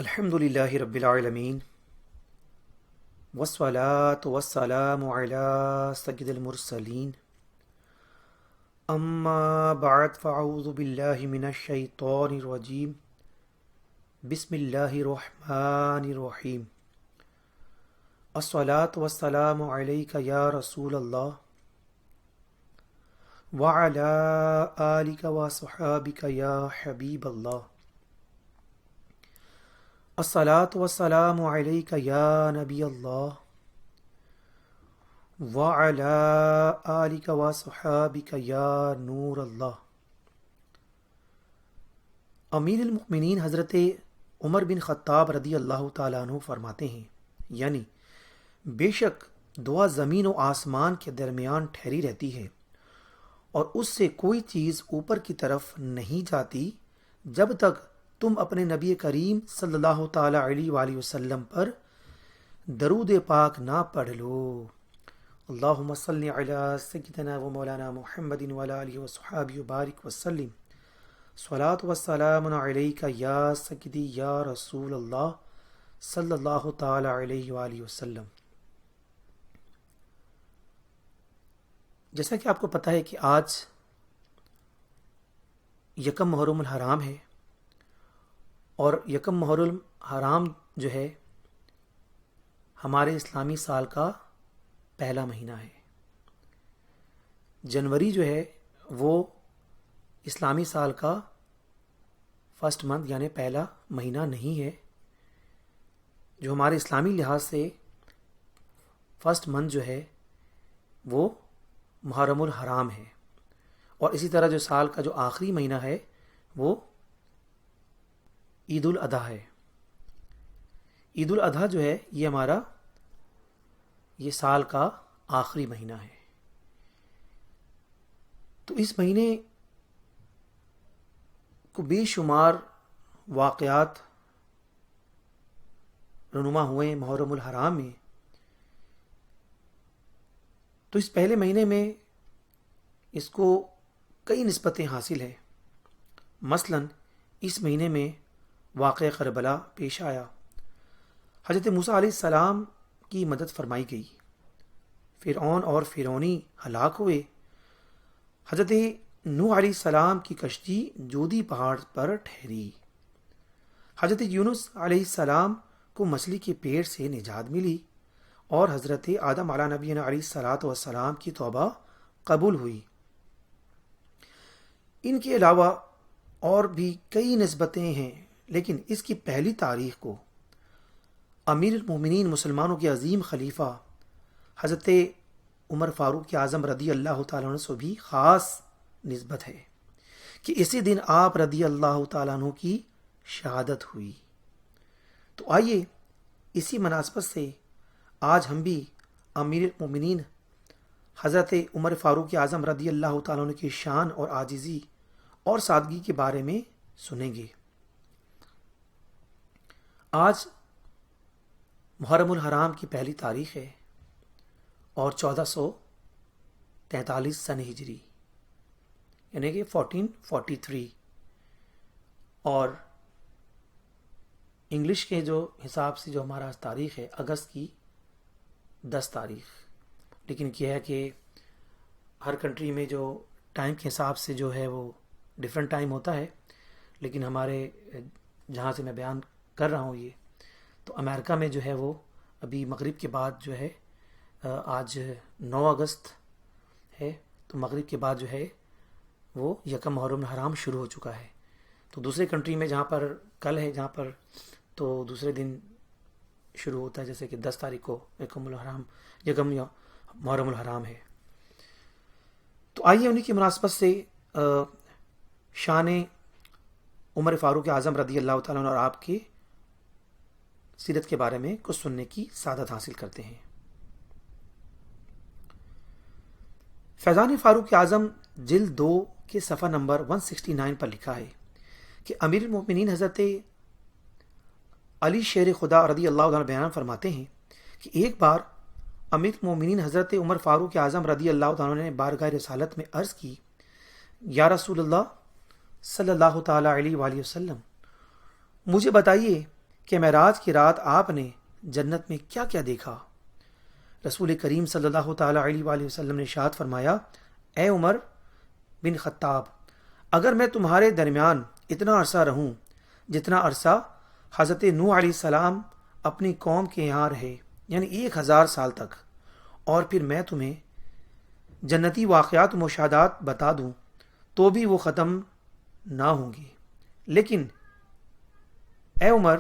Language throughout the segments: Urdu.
الحمد لله رب العالمين والصلاة والسلام على سيد المرسلين أما بعد فأعوذ بالله من الشيطان الرجيم بسم الله الرحمن الرحيم الصلاة والسلام عليك يا رسول الله وعلى آلك وصحابك يا حبيب الله الصلاة والسلام عليك يا نبي الله وعلى آلك وصحابك يا نور الله۔ امیر المؤمنین حضرت عمر بن خطاب رضی اللہ تعالیٰ عنہ فرماتے ہیں، یعنی بے شک دعا زمین و آسمان کے درمیان ٹھہری رہتی ہے اور اس سے کوئی چیز اوپر کی طرف نہیں جاتی جب تک تم اپنے نبی کریم صلی اللہ تعالیٰ علیہ وآلہ وسلم پر درود پاک نہ پڑھ لو۔ اللہم صلی علی سیدنا و مولانا محمد وعلی آلہ وصحبہ وبارک وسلم۔ صلاۃ والسلام علیک یا سیدی یا رسول اللہ صلی اللہ تعالیٰ علیہ وآلہ وسلم۔ جیسا کہ آپ کو پتہ ہے کہ آج یکم محرم الحرام ہے، اور یکم محرم حرام جو ہے ہمارے اسلامی سال کا پہلا مہینہ ہے۔ جنوری جو ہے وہ اسلامی سال کا فرسٹ منتھ یعنی پہلا مہینہ نہیں ہے۔ جو ہمارے اسلامی لحاظ سے فرسٹ منتھ جو ہے وہ محرم الحرام ہے، اور اسی طرح جو سال کا جو آخری مہینہ ہے وہ عید الاضحیٰ ہے۔ عید الاضحیٰ جو ہے یہ ہمارا یہ سال کا آخری مہینہ ہے۔ تو اس مہینے کو بے شمار واقعات رونما ہوئے محرم الحرام میں۔ تو اس پہلے مہینے میں اس کو کئی نسبتیں حاصل ہیں۔ مثلا اس مہینے میں واقع کربلا پیش آیا، حضرت موسیٰ علیہ السلام کی مدد فرمائی گئی، فرعون اور فرعونی ہلاک ہوئے، حضرت نوح علیہ السلام کی کشتی جودی پہاڑ پر ٹھہری، حضرت یونس علیہ السلام کو مچھلی کے پیٹ سے نجات ملی، اور حضرت آدم علیہ نبینا علیہ السلام کی توبہ قبول ہوئی۔ ان کے علاوہ اور بھی کئی نسبتیں ہیں، لیکن اس کی پہلی تاریخ کو امیر المومنین مسلمانوں کے عظیم خلیفہ حضرت عمر فاروق اعظم رضی اللہ تعالیٰ عنہ سے بھی خاص نسبت ہے کہ اسی دن آپ رضی اللہ تعالیٰ عنہ کی شہادت ہوئی۔ تو آئیے اسی مناسبت سے آج ہم بھی امیر المومنین حضرت عمر فاروق اعظم رضی اللہ تعالیٰ عنہ کی شان اور عاجزی اور سادگی کے بارے میں سنیں گے۔ آج محرم الحرام کی پہلی تاریخ ہے اور 1443 سن ہجری یعنی کہ 1443، اور انگلش کے جو حساب سے جو ہمارا تاریخ ہے اگست کی 10 تاریخ، لیکن کیا ہے کہ ہر کنٹری میں جو ٹائم کے حساب سے جو ہے وہ ڈیفرنٹ ٹائم ہوتا ہے، لیکن ہمارے جہاں سے میں بیان کر رہا ہوں یہ تو امریکہ میں جو ہے وہ ابھی مغرب کے بعد جو ہے آج 9 اگست ہے، تو مغرب کے بعد جو ہے وہ یکم محرم الحرام شروع ہو چکا ہے۔ تو دوسرے کنٹری میں جہاں پر کل ہے جہاں پر تو دوسرے دن شروع ہوتا ہے، جیسے کہ 10 تاریخ کو یکم محرم الحرام ہے۔ تو آئیے انہی کی مناسبت سے شان عمر فاروق اعظم رضی اللہ تعالیٰ عنہ اور آپ کے سیرت کے بارے میں کچھ سننے کی سعادت حاصل کرتے ہیں۔ فیضان فاروق اعظم جلد 2 کے صفحہ نمبر 169 پر لکھا ہے کہ امیر المؤمنین حضرت علی شیر خدا رضی اللہ عنہ بیان فرماتے ہیں کہ ایک بار امیر المؤمنین حضرت عمر فاروق اعظم رضی اللہ عنہ نے بارگاہ رسالت میں عرض کی، یا رسول اللہ صلی اللہ تعالیٰ علیہ وآلہ وسلم، مجھے بتائیے کہ معراج کی رات آپ نے جنت میں کیا کیا دیکھا؟ رسول کریم صلی اللہ تعالیٰ علیہ وآلہ وسلم نے ارشاد فرمایا، اے عمر بن خطاب، اگر میں تمہارے درمیان اتنا عرصہ رہوں جتنا عرصہ حضرت نوح علیہ السلام اپنی قوم کے یہاں رہے، یعنی 1000 سال تک، اور پھر میں تمہیں جنتی واقعات و مشاہدات بتا دوں تو بھی وہ ختم نہ ہوں گی۔ لیکن اے عمر،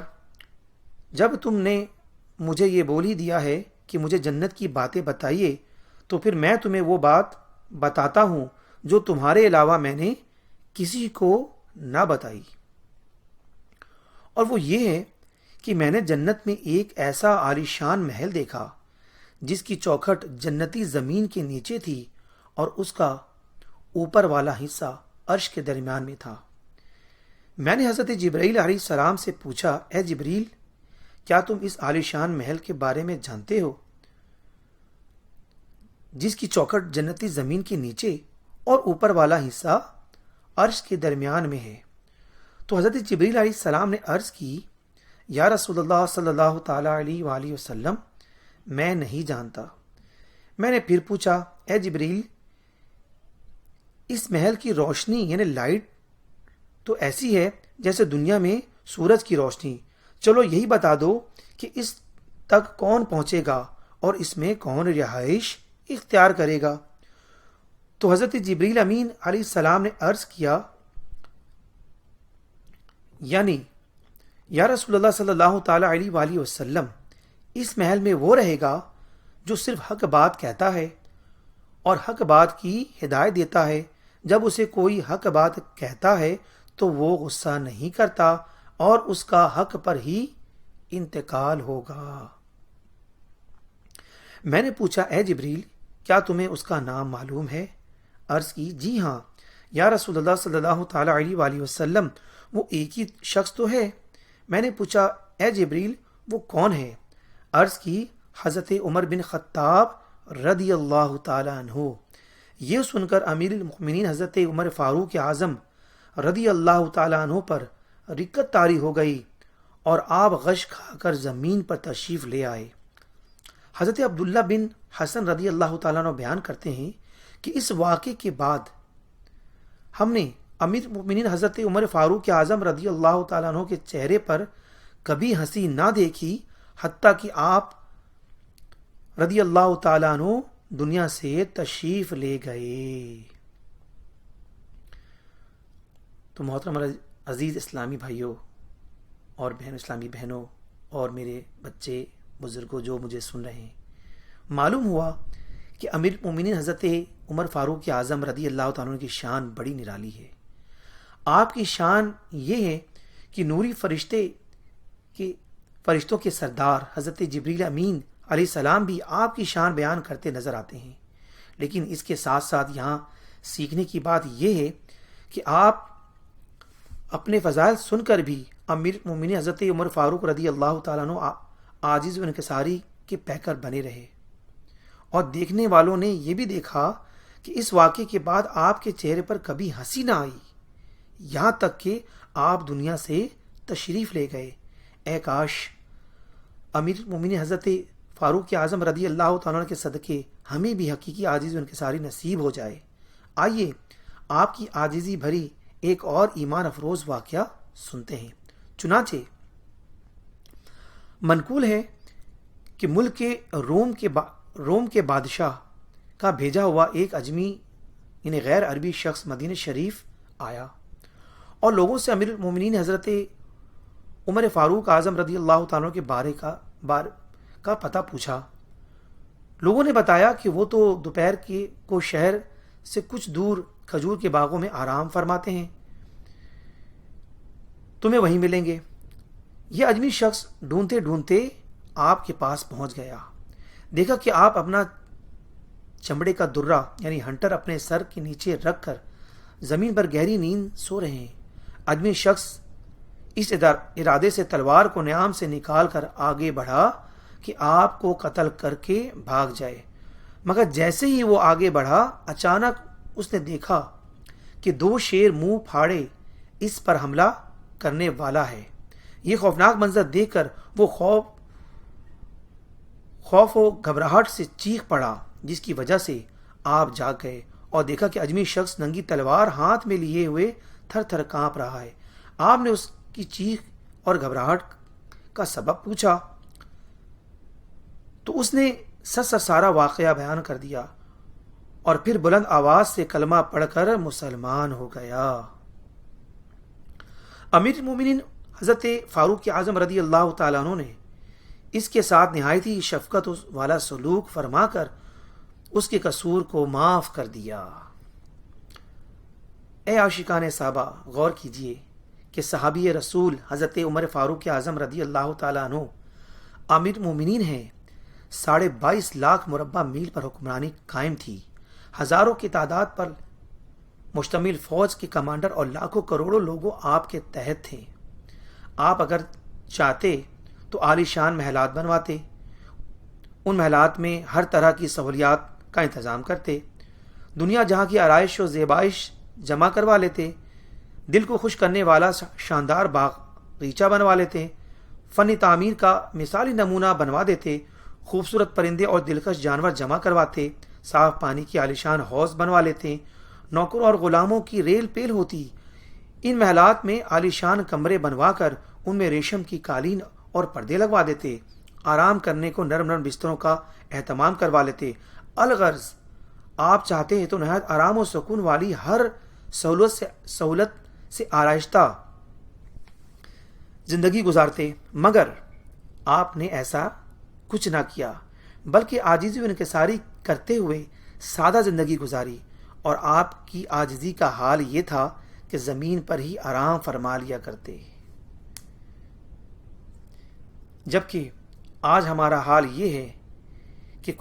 جب تم نے مجھے یہ بول ہی دیا ہے کہ مجھے جنت کی باتیں بتائیے، تو پھر میں تمہیں وہ بات بتاتا ہوں جو تمہارے علاوہ میں نے کسی کو نہ بتائی، اور وہ یہ ہے کہ میں نے جنت میں ایک ایسا عالیشان محل دیکھا جس کی چوکھٹ جنتی زمین کے نیچے تھی اور اس کا اوپر والا حصہ عرش کے درمیان میں تھا۔ میں نے حضرت جبرائیل علیہ السلام سے پوچھا، اے جبریل، کیا تم اس عالیشان محل کے بارے میں جانتے ہو جس کی چوکھٹ جنتی زمین کے نیچے اور اوپر والا حصہ عرش کے درمیان میں ہے؟ تو حضرت جبریل علیہ السلام نے عرض کی، یا رسول اللہ صلی اللہ تعالیٰ علیہ وآلہ وسلم، میں نہیں جانتا۔ میں نے پھر پوچھا، اے جبریل، اس محل کی روشنی یعنی لائٹ تو ایسی ہے جیسے دنیا میں سورج کی روشنی، چلو یہی بتا دو کہ اس تک کون پہنچے گا اور اس میں کون رہائش اختیار کرے گا؟ تو حضرت جبریل امین علیہ السلام نے عرض کیا، یعنی یا رسول اللہ صلی اللہ تعالیٰ علیہ وآلہ وسلم، اس محل میں وہ رہے گا جو صرف حق بات کہتا ہے اور حق بات کی ہدایت دیتا ہے۔ جب اسے کوئی حق بات کہتا ہے تو وہ غصہ نہیں کرتا اور اس کا حق پر ہی انتقال ہوگا۔ میں نے پوچھا، اے جبریل، کیا تمہیں اس کا نام معلوم ہے؟ عرض کی، جی ہاں یا رسول اللہ صلی اللہ تعالیٰ علیہ وآلہ وسلم، وہ ایک ہی شخص تو ہے۔ میں نے پوچھا، اے جبریل، وہ کون ہے؟ عرض کی، حضرت عمر بن خطاب رضی اللہ تعالیٰ عنہ۔ یہ سن کر امیر المؤمنین حضرت عمر فاروق اعظم رضی اللہ تعالیٰ عنہ پر رقت طاری ہو گئی اور آپ غش کھا کر زمین پر تشریف لے آئے۔ حضرت عبداللہ بن حسن رضی اللہ تعالیٰ عنہ بیان کرتے ہیں کہ اس واقعے کے بعد ہم نے امیر المؤمنین حضرت عمر فاروق اعظم رضی اللہ تعالیٰ عنہ کے چہرے پر کبھی ہنسی نہ دیکھی، حتیٰ کہ آپ رضی اللہ تعالیٰ عنہ دنیا سے تشریف لے گئے۔ تو محترم عزیز اسلامی بھائیوں اور اسلامی بہنوں اور میرے بچے بزرگوں جو مجھے سن رہے ہیں، معلوم ہوا کہ امیر المؤمنین حضرت عمر فاروق اعظم رضی اللہ تعالیٰ عنہ کی شان بڑی نرالی ہے۔ آپ کی شان یہ ہے کہ نوری فرشتوں کے سردار حضرت جبریل امین علیہ السلام بھی آپ کی شان بیان کرتے نظر آتے ہیں۔ لیکن اس کے ساتھ ساتھ یہاں سیکھنے کی بات یہ ہے کہ آپ اپنے فضائل سن کر بھی امیر المؤمنین حضرت عمر فاروق رضی اللہ تعالیٰ عنہ عاجز و انکساری کے پیکر بنے رہے، اور دیکھنے والوں نے یہ بھی دیکھا کہ اس واقعے کے بعد آپ کے چہرے پر کبھی ہنسی نہ آئی، یہاں تک کہ آپ دنیا سے تشریف لے گئے۔ اے کاش امیر المؤمنین حضرت فاروق اعظم رضی اللہ تعالیٰ عنہ کے صدقے ہمیں بھی حقیقی عاجز و انکساری نصیب ہو جائے۔ آئیے آپ کی عاجزی بھری ایک اور ایمان افروز واقعہ سنتے ہیں۔ چنانچہ منقول ہے کہ ملک کے روم کے بادشاہ کا بھیجا ہوا ایک اجمی یعنی غیر عربی شخص مدینہ شریف آیا اور لوگوں سے امیر المؤمنین حضرت عمر فاروق اعظم رضی اللہ تعالیٰ کے بارے کا پتہ پوچھا۔ لوگوں نے بتایا کہ وہ تو دوپہر کو شہر سے کچھ دور کھجور کے باغوں میں آرام فرماتے ہیں، تمہیں وہیں ملیں گے۔ یہ اجمی شخص ڈھونڈتے ڈھونڈتے آپ کے پاس پہنچ گیا، دیکھا کہ آپ اپنا چمڑے کا درہ یعنی ہنٹر اپنے سر کے نیچے رکھ کر زمین پر گہری نیند سو رہے ہیں۔ اجمی شخص اس ارادے سے تلوار کو نیام سے نکال کر آگے بڑھا کہ آپ کو قتل کر کے بھاگ جائے، مگر جیسے ہی وہ آگے بڑھا اچانک اس نے دیکھا کہ 2 شیر منہ پھاڑے اس پر حملہ کرنے والا ہے۔ یہ خوفناک منظر دیکھ کر وہ خوف و گھبراہٹ سے چیخ پڑا، جس کی وجہ سے آپ جاگ گئے اور دیکھا کہ اجمی شخص ننگی تلوار ہاتھ میں لیے ہوئے تھر تھر کانپ رہا ہے۔ آپ نے اس کی چیخ اور گھبراہٹ کا سبب پوچھا تو اس نے سارا واقعہ بیان کر دیا اور پھر بلند آواز سے کلمہ پڑھ کر مسلمان ہو گیا۔ امیر المومنین حضرت فاروق اعظم رضی اللہ تعالیٰ عنہ نے اس کے ساتھ نہایت ہی شفقت والا سلوک فرما کر اس کے قصور کو معاف کر دیا۔ اے عاشقان صحابہ، غور کیجئے کہ صحابی رسول حضرت عمر فاروق اعظم رضی اللہ تعالیٰ عنہ امیر مومنین ہیں۔ 22.5 لاکھ مربع میل پر حکمرانی قائم تھی، ہزاروں کی تعداد پر مشتمل فوج کے کمانڈر اور لاکھوں کروڑوں لوگوں آپ کے تحت تھے۔ آپ اگر چاہتے تو عالی شان محلات بنواتے، ان محلات میں ہر طرح کی سہولیات کا انتظام کرتے، دنیا جہاں کی آرائش و زیبائش جمع کروا لیتے، دل کو خوش کرنے والا شاندار باغیچہ بنوا لیتے، فنی تعمیر کا مثالی نمونہ بنوا دیتے، خوبصورت پرندے اور دلکش جانور جمع کرواتے، صاف پانی کی عالیشان حوض بنوا لیتے، نوکروں اور غلاموں کی ریل پیل ہوتی، ان محلات میں عالیشان کمرے بنوا کر ان میں ریشم کی قالین اور پردے لگوا دیتے، آرام کرنے کو نرم نرم بستروں کا اہتمام کروا لیتے۔ الغرض آپ چاہتے ہیں تو نہایت آرام و سکون والی ہر سہولت سے آرائشتہ زندگی گزارتے، مگر آپ نے ایسا کچھ نہ کیا، بلکہ عاجزی و انکساری کرتے ہوئے سادہ زندگی گزاری، اور آپ کی عاجزی کا حال یہ تھا کہ زمین پر ہی آرام فرما لیا کرتے، جبکہ آج ہمارا حال یہ ہے کہ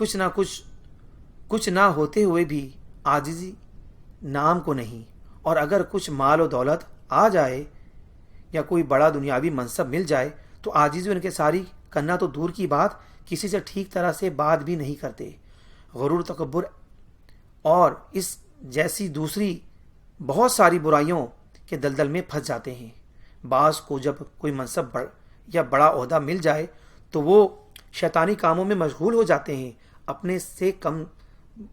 کچھ نہ ہوتے ہوئے بھی عاجزی نام کو نہیں، اور اگر کچھ مال و دولت آ جائے یا کوئی بڑا دنیاوی منصب مل جائے تو عاجزی و انکساری کرنا تو دور کی بات، کسی سے ٹھیک طرح سے بات بھی نہیں کرتے، غرور، تکبر اور اس جیسی دوسری بہت ساری برائیوں کے دلدل میں پھنس جاتے ہیں۔ بعض کو جب کوئی منصب یا بڑا عہدہ مل جائے تو وہ شیطانی کاموں میں مشغول ہو جاتے ہیں، اپنے سے کم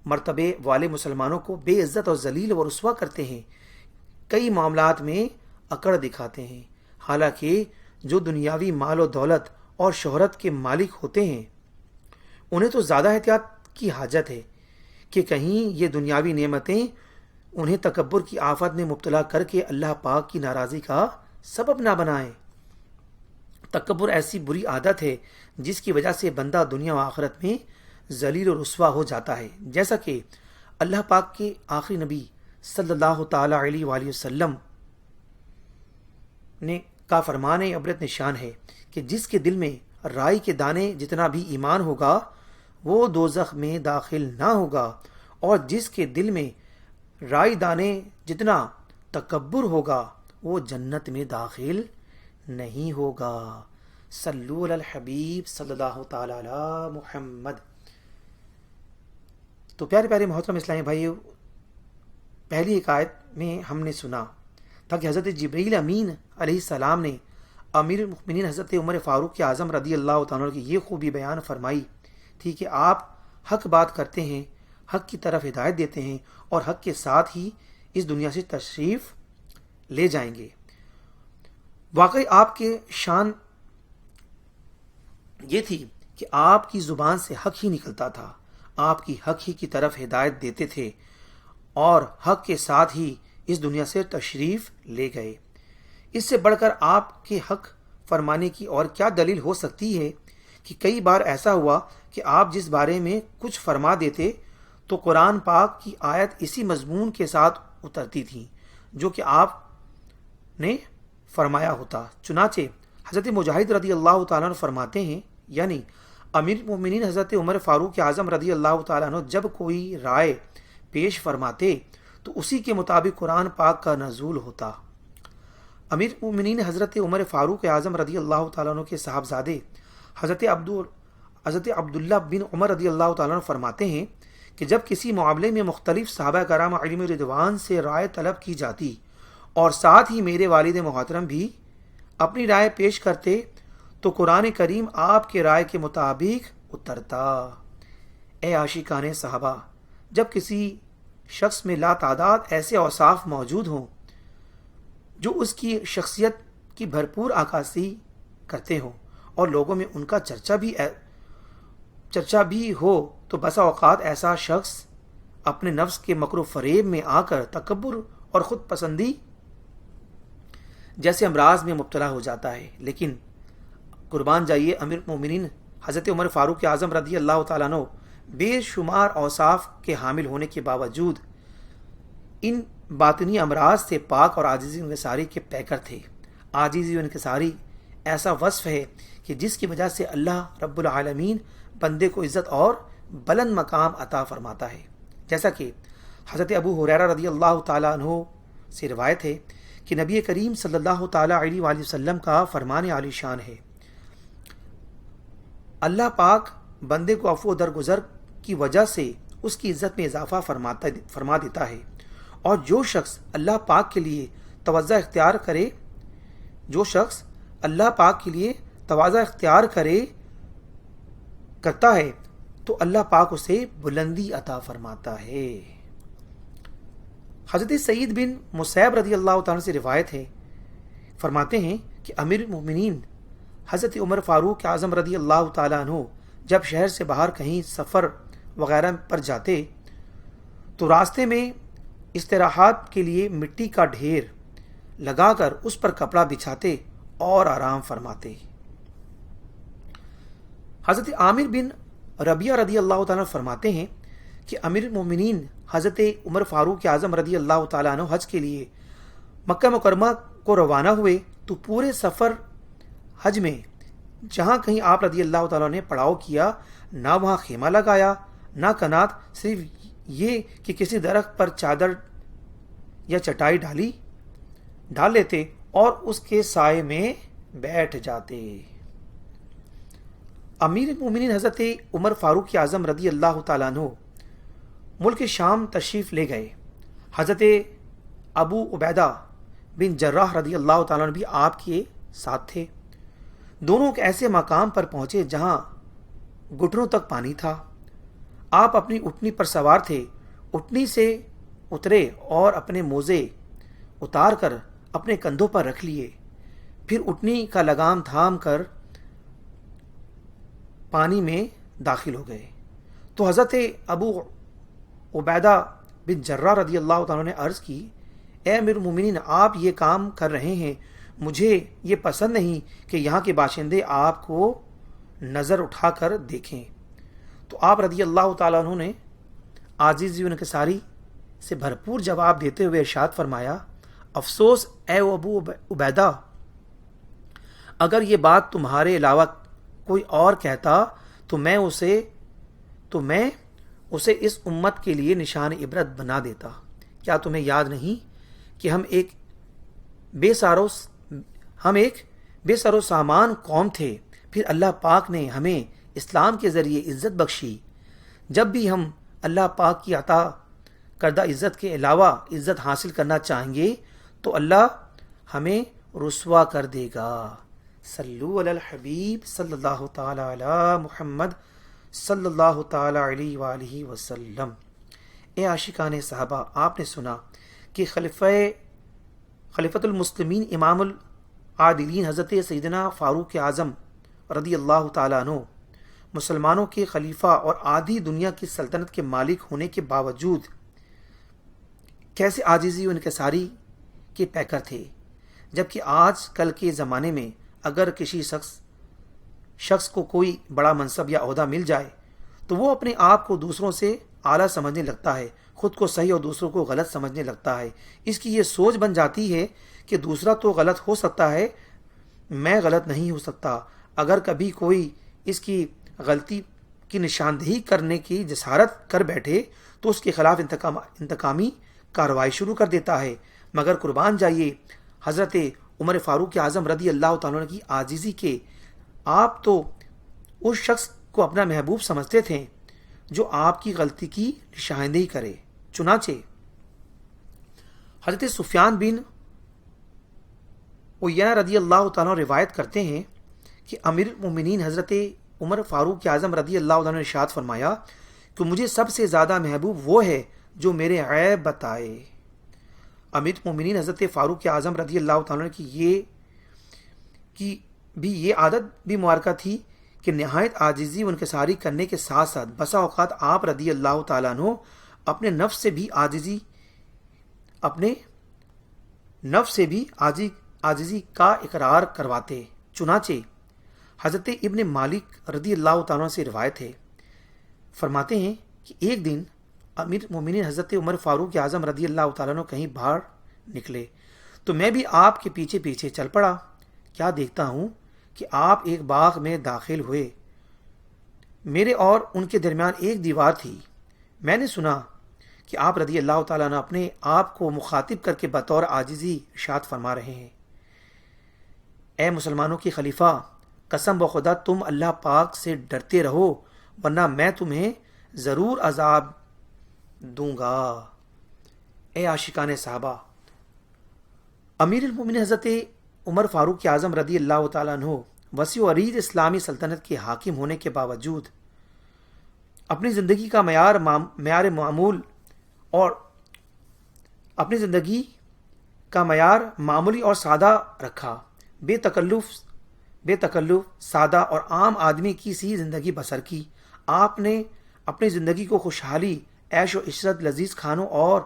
مرتبے والے مسلمانوں کو بے عزت اور ذلیل و رسوا کرتے ہیں، کئی معاملات میں اکڑ دکھاتے ہیں، حالانکہ جو دنیاوی مال و دولت اور شہرت کے مالک ہوتے ہیں انہیں تو زیادہ احتیاط کی حاجت ہے کہ کہیں یہ دنیاوی نعمتیں انہیں تکبر کی آفت میں مبتلا کر کے اللہ پاک کی ناراضی کا سبب نہ بنائیں۔ تکبر ایسی بری عادت ہے جس کی وجہ سے بندہ دنیا و آخرت میں ذلیل و رسوا ہو جاتا ہے، جیسا کہ اللہ پاک کے آخری نبی صلی اللہ تعالی علیہ وآلہ وسلم نے کا فرمان عبرت نشان ہے کہ جس کے دل میں رائی کے دانے جتنا بھی ایمان ہوگا وہ دوزخ میں داخل نہ ہوگا، اور جس کے دل میں رائی دانے جتنا تکبر ہوگا وہ جنت میں داخل نہیں ہوگا۔ صلو علی الحبیب صلی اللہ تعالی علی محمد۔ تو پیارے پیارے محترم اسلامی بھائیو، پہلی ایک آیت میں ہم نے سنا تھا کہ حضرت جبریل امین علیہ السلام نے امیر المؤمنین حضرت عمر فاروق اعظم رضی اللہ تعالیٰ عنہ کی یہ خوبی بیان فرمائی تھی کہ آپ حق بات کرتے ہیں، حق کی طرف ہدایت دیتے ہیں اور حق کے ساتھ ہی اس دنیا سے تشریف لے جائیں گے۔ واقعی آپ کے شان یہ تھی کہ آپ کی زبان سے حق ہی نکلتا تھا، آپ کی حق ہی کی طرف ہدایت دیتے تھے اور حق کے ساتھ ہی اس دنیا سے تشریف لے گئے۔ اس سے بڑھ کر آپ کے حق فرمانے کی اور کیا دلیل ہو سکتی ہے کہ کئی بار ایسا ہوا کہ آپ جس بارے میں کچھ فرما دیتے تو قرآن پاک کی آیت اسی مضمون کے ساتھ اترتی تھی جو کہ آپ نے فرمایا ہوتا۔ چنانچہ حضرت مجاہد رضی اللہ تعالیٰ عنہ فرماتے ہیں، یعنی امیر المؤمنین حضرت عمر فاروق اعظم رضی اللہ تعالیٰ عنہ جب کوئی رائے پیش فرماتے تو اسی کے مطابق قرآن پاک کا نزول ہوتا۔ امیر المؤمنین حضرت عمر فاروق اعظم رضی اللہ تعالیٰ عنہ کے صاحبزادے حضرت عبداللہ بن عمر رضی اللہ تعالیٰ عنہ فرماتے ہیں کہ جب کسی معاملے میں مختلف صحابہ کرام علیہم رضوان سے رائے طلب کی جاتی اور ساتھ ہی میرے والد محترم بھی اپنی رائے پیش کرتے تو قرآن کریم آپ کے رائے کے مطابق اترتا۔ اے عاشقان صحابہ، جب کسی شخص میں لا تعداد ایسے اوصاف موجود ہوں جو اس کی شخصیت کی بھرپور عکاسی کرتے ہوں اور لوگوں میں ان کا چرچا بھی ہو، تو بسا اوقات ایسا شخص اپنے نفس کے مکر و فریب میں آ کر تکبر اور خود پسندی جیسے امراض میں مبتلا ہو جاتا ہے۔ لیکن قربان جائیے، امیر المومنین حضرت عمر فاروق اعظم رضی اللہ تعالیٰ عنہ بے شمار اوصاف کے حامل ہونے کے باوجود ان باطنی امراض سے پاک اور عاجزی و انکساری کے پیکر تھے۔ عاجزی و انکساری ایسا وصف ہے کہ جس کی وجہ سے اللہ رب العالمین بندے کو عزت اور بلند مقام عطا فرماتا ہے، جیسا کہ حضرت ابو ہریرہ رضی اللہ تعالیٰ عنہ سے روایت ہے کہ نبی کریم صلی اللہ تعالیٰ علیہ وآلہ وسلم کا فرمان عالی شان ہے، اللہ پاک بندے کو عفو و درگزر کی وجہ سے اس کی عزت میں اضافہ فرما دیتا ہے، اور جو شخص اللہ پاک کے لیے تواضع اختیار کرتا ہے تو اللہ پاک اسے بلندی عطا فرماتا ہے۔ حضرت سعید بن مسیب رضی اللہ تعالیٰ سے روایت ہے، فرماتے ہیں کہ امیر المومنین حضرت عمر فاروق اعظم رضی اللہ تعالیٰ عنہ جب شہر سے باہر کہیں سفر وغیرہ پر جاتے تو راستے میں استراحت کے لیے مٹی کا ڈھیر لگا کر اس پر کپڑا بچھاتے اور آرام فرماتے۔ حضرت عامر بن ربیعہ رضی اللہ تعالیٰ فرماتے ہیں کہ امیر المومنین حضرت عمر فاروق اعظم رضی اللہ تعالیٰ عنہ حج کے لیے مکہ مکرمہ کو روانہ ہوئے تو پورے سفر حج میں جہاں کہیں آپ رضی اللہ تعالیٰ نے پڑاؤ کیا، نہ وہاں خیمہ لگایا نہ کنات، صرف یہ کہ کسی درخت پر چادر یا چٹائی ڈال لیتے اور اس کے سائے میں بیٹھ جاتے۔ امیر المومنین حضرت عمر فاروق اعظم رضی اللہ تعالیٰ عنہ ملک شام تشریف لے گئے۔ حضرت ابو عبیدہ بن جراح رضی اللہ تعالیٰ عنہ بھی آپ کے ساتھ تھے۔ دونوں ایک ایسے مقام پر پہنچے جہاں گھٹنوں تک پانی تھا۔ آپ اپنی اٹھنی پر سوار تھے، اٹھنی سے اترے اور اپنے موزے اتار کر اپنے کندھوں پر رکھ لیے، پھر اٹھنی کا لگام تھام کر پانی میں داخل ہو گئے تو حضرت ابو عبیدہ بن جراح رضی اللہ تعالیٰ نے عرض کی، اے امیر المومنین، آپ یہ کام کر رہے ہیں، مجھے یہ پسند نہیں کہ یہاں کے باشندے آپ کو نظر اٹھا کر دیکھیں۔ تو آپ رضی اللہ تعالیٰ عنہ نے عاجزی و انکساری سے بھرپور جواب دیتے ہوئے ارشاد فرمایا، افسوس اے ابو عبیدہ، اگر یہ بات تمہارے علاوہ کوئی اور کہتا تو میں اسے اس امت کے لیے نشان عبرت بنا دیتا۔ کیا تمہیں یاد نہیں کہ ہم ایک بے سر و سامان قوم تھے، پھر اللہ پاک نے ہمیں اسلام کے ذریعے عزت بخشی۔ جب بھی ہم اللہ پاک کی عطا کردہ عزت کے علاوہ عزت حاصل کرنا چاہیں گے تو اللہ ہمیں رسوا کر دے گا۔ صلو علی الحبیب صلی اللہ تعالی علی محمد صلی اللہ تعالی علیہ وآلہ وسلم۔ اے عاشقان صحابہ، آپ نے سنا کہ خلیفۃ المسلمین امام العادلین حضرت سیدنا فاروق اعظم رضی اللہ تعالیٰ عنہ مسلمانوں کے خلیفہ اور آدھی دنیا کی سلطنت کے مالک ہونے کے باوجود کیسے عاجزی و انکساری کے پیکر تھے، جبکہ آج کل کے زمانے میں اگر کسی شخص کو کوئی بڑا منصب یا عہدہ مل جائے تو وہ اپنے آپ کو دوسروں سے اعلیٰ سمجھنے لگتا ہے، خود کو صحیح اور دوسروں کو غلط سمجھنے لگتا ہے۔ اس کی یہ سوچ بن جاتی ہے کہ دوسرا تو غلط ہو سکتا ہے، میں غلط نہیں ہو سکتا۔ اگر کبھی کوئی اس کی غلطی کی نشاندہی کرنے کی جسارت کر بیٹھے تو اس کے خلاف انتقامی کارروائی شروع کر دیتا ہے۔ مگر قربان جائیے حضرت عمر فاروق اعظم رضی اللہ تعالیٰ عنہ کی عاجزی کے، آپ تو اس شخص کو اپنا محبوب سمجھتے تھے جو آپ کی غلطی کی نشاندہی کرے۔ چنانچہ حضرت سفیان بن عیینہ رضی اللہ تعالیٰ روایت کرتے ہیں کہ امیر المومنین حضرت عمر فاروق اعظم رضی اللہ عنہ نے ارشاد فرمایا کہ مجھے سب سے زیادہ محبوب وہ ہے جو میرے عیب بتائے۔ امیر المومنین حضرت فاروق اعظم رضی اللہ تعالیٰ کی بھی یہ عادت بھی مبارکہ تھی کہ نہایت عاجزی و انکساری کرنے کے ساتھ ساتھ بسا اوقات آپ رضی اللہ تعالیٰ عنہ اپنے نفس سے بھی عاجزی کا اقرار کرواتے۔ چنانچہ حضرت ابن مالک رضی اللہ تعالیٰ سے روایت ہے، فرماتے ہیں کہ ایک دن امیر مومنین حضرت عمر فاروق اعظم رضی اللہ تعالیٰ عنہ کہیں باہر نکلے تو میں بھی آپ کے پیچھے پیچھے چل پڑا۔ کیا دیکھتا ہوں کہ آپ ایک باغ میں داخل ہوئے، میرے اور ان کے درمیان ایک دیوار تھی۔ میں نے سنا کہ آپ رضی اللہ تعالیٰ عنہ اپنے آپ کو مخاطب کر کے بطور عاجزی ارشاد فرما رہے ہیں، اے مسلمانوں کی خلیفہ، قسم بخدا تم اللہ پاک سے ڈرتے رہو ورنہ میں تمہیں ضرور عذاب دوں گا۔ اے عاشقان صحابہ، امیر المومنین حضرت عمر فاروق اعظم رضی اللہ تعالیٰ عنہ وسیع و عریض اسلامی سلطنت کے حاکم ہونے کے باوجود اپنی زندگی کا معیار معمولی اور سادہ رکھا، بے تکلف سادہ اور عام آدمی کی سی زندگی بسر کی۔ آپ نے اپنی زندگی کو خوشحالی، عیش و عشرت، لذیذ کھانوں اور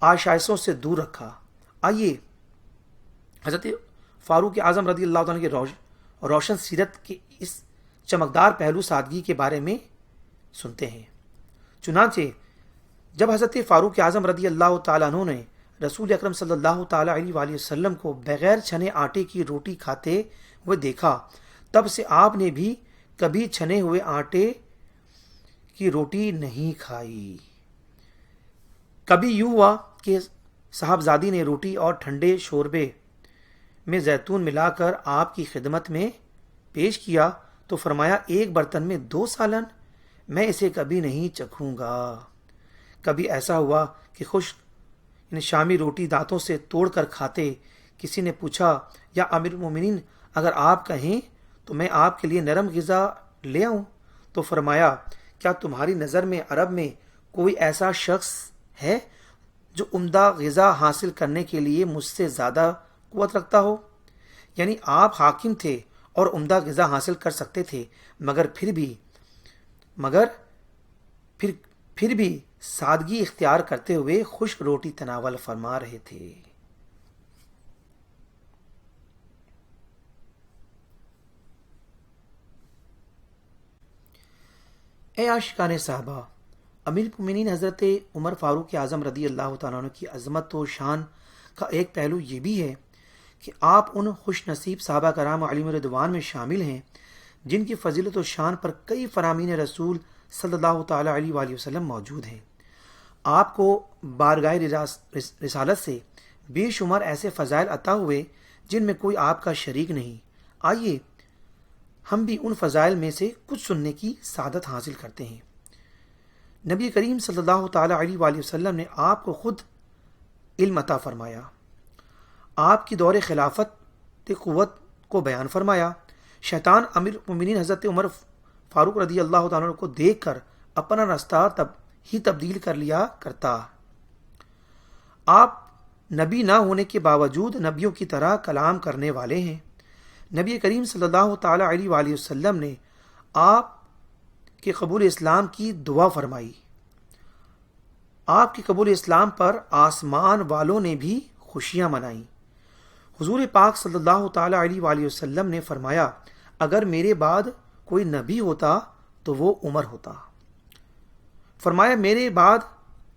آشائشوں سے دور رکھا۔ آئیے حضرت فاروق اعظم رضی اللہ عنہ کی روشن سیرت کے اس چمکدار پہلو سادگی کے بارے میں سنتے ہیں۔ چنانچہ جب حضرت فاروق اعظم رضی اللہ تعالیٰ عنہ نے رسول اکرم صلی اللہ تعالیٰ علیہ وآلہ وسلم کو بغیر چھنے آٹے کی روٹی کھاتے ہوئے دیکھا، تب سے آپ نے بھی کبھی چھنے ہوئے آٹے کی روٹی نہیں کھائی۔ کبھی یوں ہوا کہ صاحبزادی نے روٹی اور ٹھنڈے شوربے میں زیتون ملا کر آپ کی خدمت میں پیش کیا تو فرمایا، ایک برتن میں 2 سالن، میں اسے کبھی نہیں چکھوں گا۔ کبھی ایسا ہوا کہ خشک شامی روٹی دانتوں سے توڑ کر کھاتے۔ کسی نے پوچھا، یا امیر المومنین اگر آپ کہیں تو میں آپ کے لیے نرم غذا لے آؤں؟ تو فرمایا، کیا تمہاری نظر میں عرب میں کوئی ایسا شخص ہے جو عمدہ غذا حاصل کرنے کے لیے مجھ سے زیادہ قوت رکھتا ہو؟ یعنی آپ حاکم تھے اور عمدہ غذا حاصل کر سکتے تھے، مگر پھر بھی سادگی اختیار کرتے ہوئے خشک روٹی تناول فرما رہے تھے۔ اے عاشقان صحابہ، امیر المومنین حضرت عمر فاروق اعظم رضی اللہ تعالیٰ عنہ کی عظمت و شان کا ایک پہلو یہ بھی ہے کہ آپ ان خوش نصیب صحابہ کرام علیہم رضوان میں شامل ہیں جن کی فضیلت و شان پر کئی فرامین رسول صلی اللہ تعالیٰ علیہ وآلہ وسلم موجود ہیں۔ آپ کو بارگاہ رسالت سے بے شمار ایسے فضائل عطا ہوئے جن میں کوئی آپ کا شریک نہیں۔ آئیے ہم بھی ان فضائل میں سے کچھ سننے کی سعادت حاصل کرتے ہیں۔ نبی کریم صلی اللہ تعالیٰ علیہ وآلہ وسلم نے آپ کو خود علم عطا فرمایا، آپ کی دور خلافت قوت کو بیان فرمایا۔ شیطان امیر المومنین حضرت عمر فاروق رضی اللہ تعالیٰ عنہ کو دیکھ کر اپنا راستہ تبدیل کر لیا کرتا۔ آپ نبی نہ ہونے کے باوجود نبیوں کی طرح کلام کرنے والے ہیں۔ نبی کریم صلی اللہ تعالیٰ علیہ وآلہ وسلم نے آپ کے قبول اسلام کی دعا فرمائی۔ آپ کے قبول اسلام پر آسمان والوں نے بھی خوشیاں منائیں۔ حضور پاک صلی اللہ تعالیٰ علیہ وآلہ وسلم نے فرمایا، اگر میرے بعد کوئی نبی ہوتا تو وہ عمر ہوتا۔ فرمایا، میرے بعد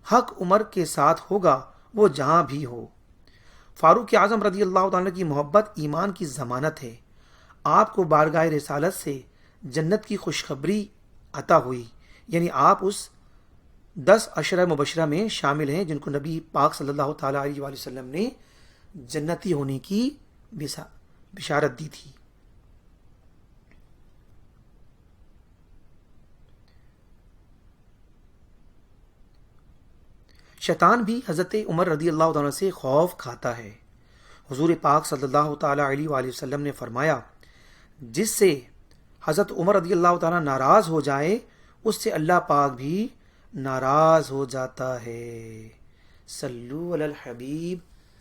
حق عمر کے ساتھ ہوگا، وہ جہاں بھی ہو۔ فاروق اعظم رضی اللہ تعالیٰ کی محبت ایمان کی ضمانت ہے۔ آپ کو بارگاہ رسالت سے جنت کی خوشخبری عطا ہوئی، یعنی آپ اس 10 عشرہ مبشرہ میں شامل ہیں جن کو نبی پاک صلی اللہ تعالیٰ علیہ وآلہ وسلم نے جنتی ہونے کی بشارت دی تھی۔ شیطان بھی حضرت عمر رضی اللہ عنہ سے خوف کھاتا ہے۔ حضور پاک صلی اللہ تعالیٰ علیہ وآلہ وسلم نے فرمایا جس سے حضرت عمر رضی اللہ تعالیٰ ناراض ہو جائے اس سے اللہ پاک بھی ناراض ہو جاتا ہے. صلو علی الحبیب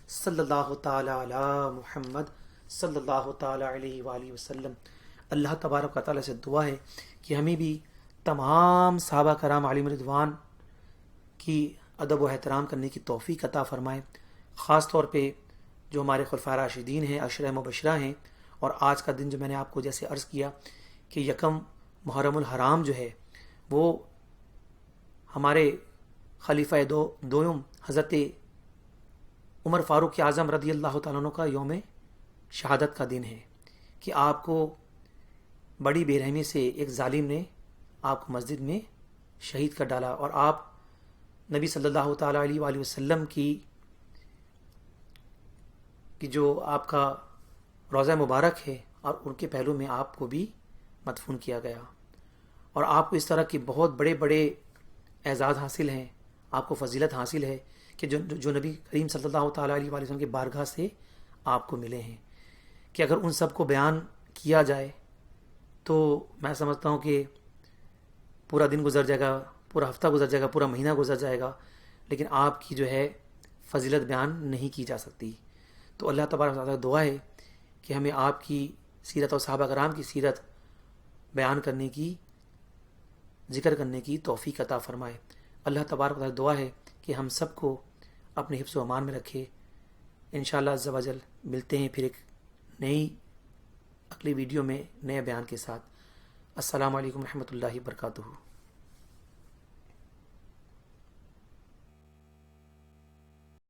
صلی اللہ تعالیٰ علی محمد صلی اللہ تعالیٰ علیہ وآلہ وسلم. اللہ تبارک و تعالیٰ سے دعا ہے کہ ہمیں بھی تمام صحابہ کرام علیہم رضوان کی ادب و احترام کرنے کی توفیق عطا فرمائے. خاص طور پہ جو ہمارے خلفاء راشدین ہیں، عشرہ مبشرہ ہیں، اور آج کا دن جو میں نے آپ کو جیسے عرض کیا کہ یکم محرم الحرام جو ہے وہ ہمارے خلیفہ دوم حضرت عمر فاروق اعظم رضی اللہ تعالیٰ عنہ کا یوم شہادت کا دن ہے کہ آپ کو بڑی بے رحمی سے ایک ظالم نے آپ کو مسجد میں شہید کر ڈالا، اور آپ نبی صلی اللہ تعالیٰ علیہ وآلہ وسلم کی جو آپ کا روضہ مبارک ہے اور ان کے پہلو میں آپ کو بھی مدفون کیا گیا، اور آپ کو اس طرح کے بہت بڑے بڑے اعزاز حاصل ہیں، آپ کو فضیلت حاصل ہے کہ جو نبی کریم صلی اللہ تعالیٰ علیہ وآلہ وسلم کے بارگاہ سے آپ کو ملے ہیں، کہ اگر ان سب کو بیان کیا جائے تو میں سمجھتا ہوں کہ پورا دن گزر جائے گا، پورا ہفتہ گزر جائے گا، پورا مہینہ گزر جائے گا، لیکن آپ کی جو ہے فضیلت بیان نہیں کی جا سکتی. تو اللہ تبارک و تعالیٰ دعا ہے کہ ہمیں آپ کی سیرت اور صحابہ کرام کی سیرت بیان کرنے کی، ذکر کرنے کی توفیق عطا فرمائے. اللہ تبارک و تعالیٰ دعا ہے کہ ہم سب کو اپنے حفظ و امان میں رکھے. انشاءاللہ عز و جل ملتے ہیں پھر ایک نئی اگلی ویڈیو میں نئے بیان کے ساتھ. السلام علیکم ورحمۃ اللہ وبرکاتہ.